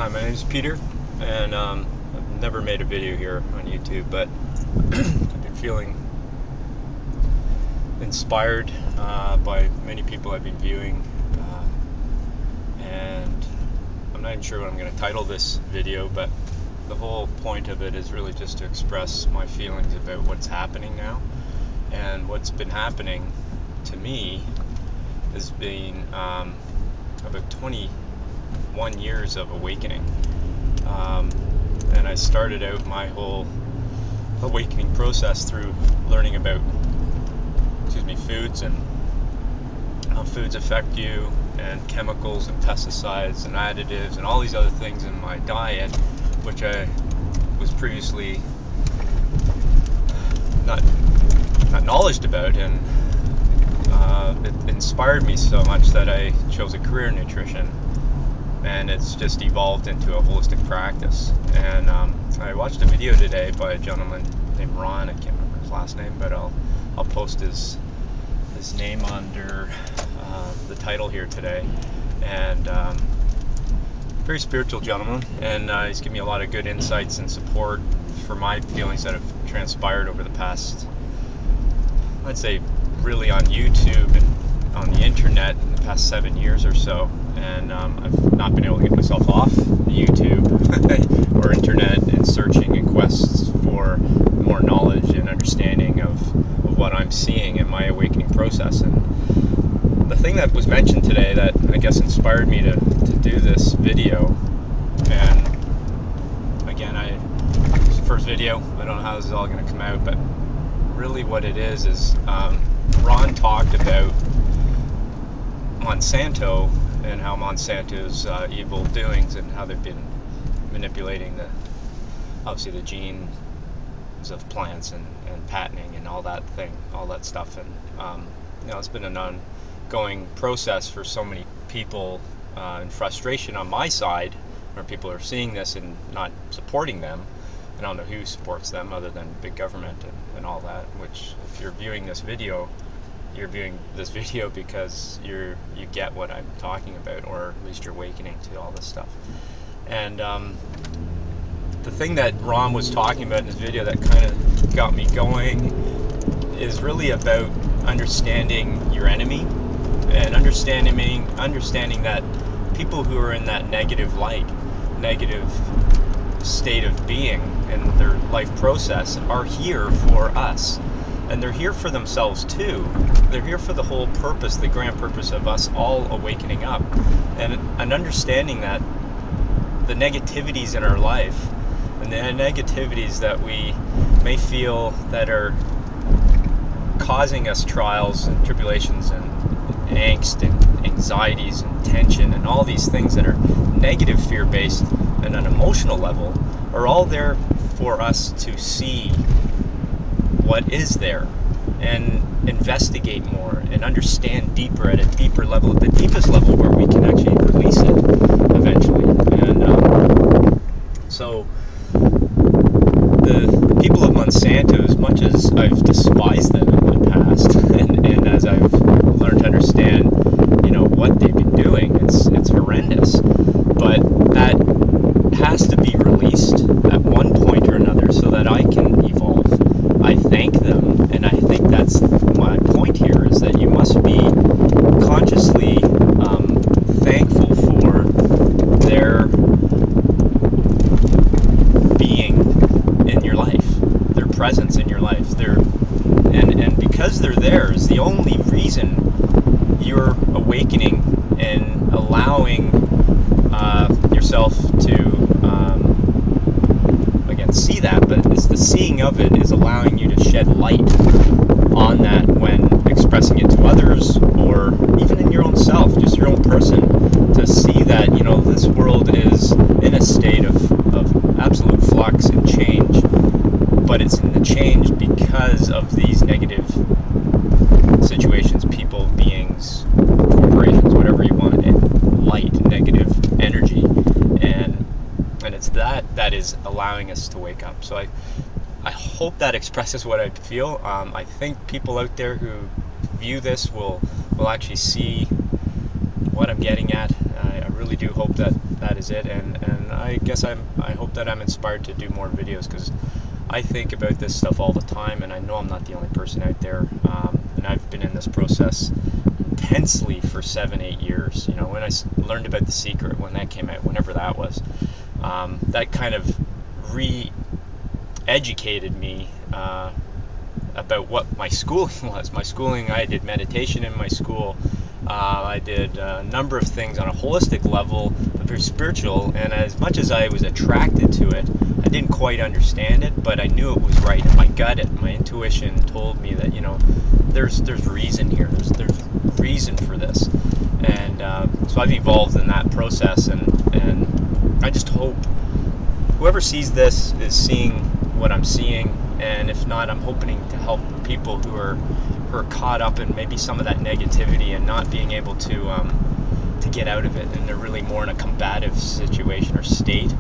Hi, my name is Peter, and I've never made a video here on YouTube, but I've been feeling inspired by many people I've been viewing, and I'm not even sure what I'm going to title this video, but the whole point of it is really just to express my feelings about what's happening now. And what's been happening to me has been about 21 years of awakening, and I started out my whole awakening process through learning about foods and how foods affect you, and chemicals and pesticides and additives and all these other things in my diet, which I was previously not knowledgeable about, and it inspired me so much that I chose a career in nutrition, and it's just evolved into a holistic practice. And I watched a video today by a gentleman named Ron. I can't remember his last name, but I'll post his name under the title here today. And very spiritual gentleman, and he's given me a lot of good insights and support for my feelings that have transpired over the past, I'd say, really on YouTube and on the internet in the past 7 years or so. And I've not been able to get myself off YouTube or internet in searching and quests for more knowledge and understanding of what I'm seeing in my awakening process. And the thing that was mentioned today that I guess inspired me to do this video, and again, it's the first video, I don't know how this is all going to come out, but really what it is Ron talked about Monsanto and how Monsanto's evil doings and how they've been manipulating obviously the genes of plants and patenting and all that stuff. And it's been an ongoing process for so many people, and frustration on my side, where people are seeing this and not supporting them. I don't know who supports them other than big government and all that, which, if you're viewing this video, you're viewing this video because you get what I'm talking about, or at least you're awakening to all this stuff. And the thing that Ron was talking about in his video that kind of got me going is really about understanding your enemy, and understanding that people who are in that negative state of being in their life process are here for us, and they're here for themselves too. They're here for the whole purpose, the grand purpose of us all awakening up, and understanding that the negativities in our life, and the negativities that we may feel that are causing us trials and tribulations and angst and anxieties and tension and all these things that are negative, fear-based, and on an emotional level, are all there for us to see what is there and investigate more and understand deeper, at a deeper level, at the deepest level, where we can actually release it eventually. And so the people of Monsanto, as much as I've despised them in the past, and as I've learned to understand, what they've been doing, it's horrendous. But that has to be released at one point or another so that I can evolve. I thank them, and I think that's my point here, is that you must be consciously thankful for their being in your life, their presence in your life. And because they're there is the only reason you're awakening and allowing yourself to again see that. But it's the seeing of it is allowing you to shed light on that when expressing it to others, or even in your own self, just your own person, to see that this world is in a state of absolute flux and change, but it's in the change because of these negative situations, people, beings, corporations, whatever you want, and light, negative energy, and it's that is allowing us to wake up. So I hope that expresses what I feel. I think people out there who view this will actually see what I'm getting at. I really really do hope that that is it, and I guess I hope that I'm inspired to do more videos, because I think about this stuff all the time, and I know I'm not the only person out there. And I've been in this process intensely for 7-8 years. You know, when I learned about The Secret, when that came out, whenever that was, that kind of re-educated me about what my schooling was. My schooling, I did meditation in my school. I did a number of things on a holistic level, but very spiritual, and as much as I was attracted to it, I didn't quite understand it, but I knew it was right. My gut, my intuition told me that, you know, there's reason here. There's reason for this, and so I've evolved in that process, and I just hope whoever sees this is seeing what I'm seeing, and if not, I'm hoping to help people who are caught up in maybe some of that negativity and not being able to get out of it, and they're really more in a combative situation or state.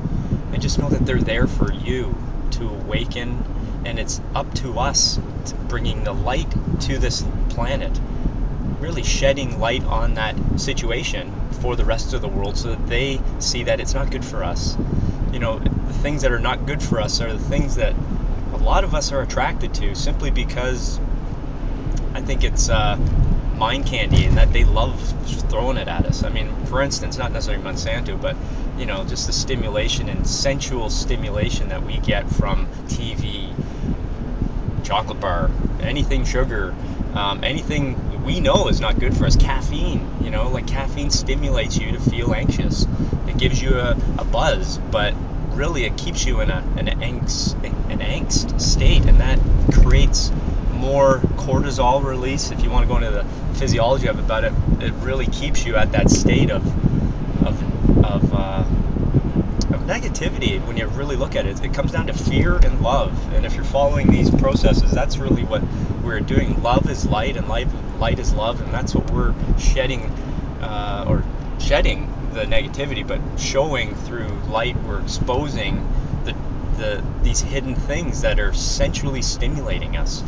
And just know that they're there for you to awaken, and it's up to us to bringing the light to this planet, really shedding light on that situation for the rest of the world, so that they see that it's not good for us. You know, the things that are not good for us are the things that a lot of us are attracted to, simply because I think it's mind candy, and that they love throwing it at us. I mean, for instance, not necessarily Monsanto, but, you know, just the stimulation and sensual stimulation that we get from TV, chocolate bar, anything sugar, anything we know is not good for us. Caffeine, you know, like caffeine stimulates you to feel anxious. It gives you a buzz, but really it keeps you in an angst state, and that creates more cortisol release. If you want to go into the physiology of it, about it, it really keeps you at that state of negativity. When you really look at it, it comes down to fear and love. And if you're following these processes, that's really what we're doing. Love is light, and light is love, and that's what we're shedding, or shedding the negativity, but showing through light. We're exposing these hidden things that are sensually stimulating us,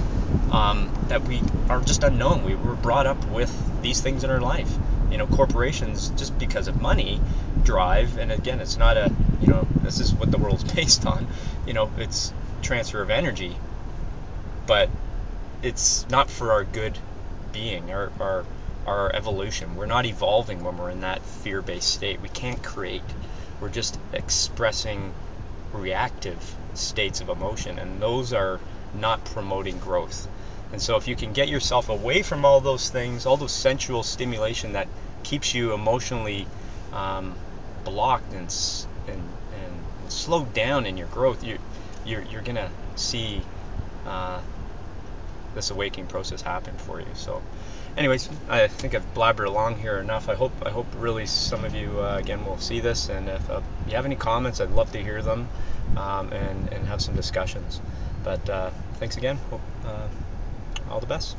that we are just unknown. We were brought up with these things in our life. You know, corporations, just because of money, drive, and again, it's not a, you know, this is what the world's based on. You know, it's transfer of energy, but it's not for our good being, our evolution. We're not evolving when we're in that fear-based state. We can't create. We're just expressing reactive states of emotion, and those are not promoting growth. And so if you can get yourself away from all those things, all those sensual stimulation that keeps you emotionally blocked and slowed down in your growth, you're gonna see this awakening process happen for you. So anyways, I think I've blabbered along here enough. I hope really some of you again will see this, and if you have any comments, I'd love to hear them, and have some discussions. But thanks again. Hope all the best.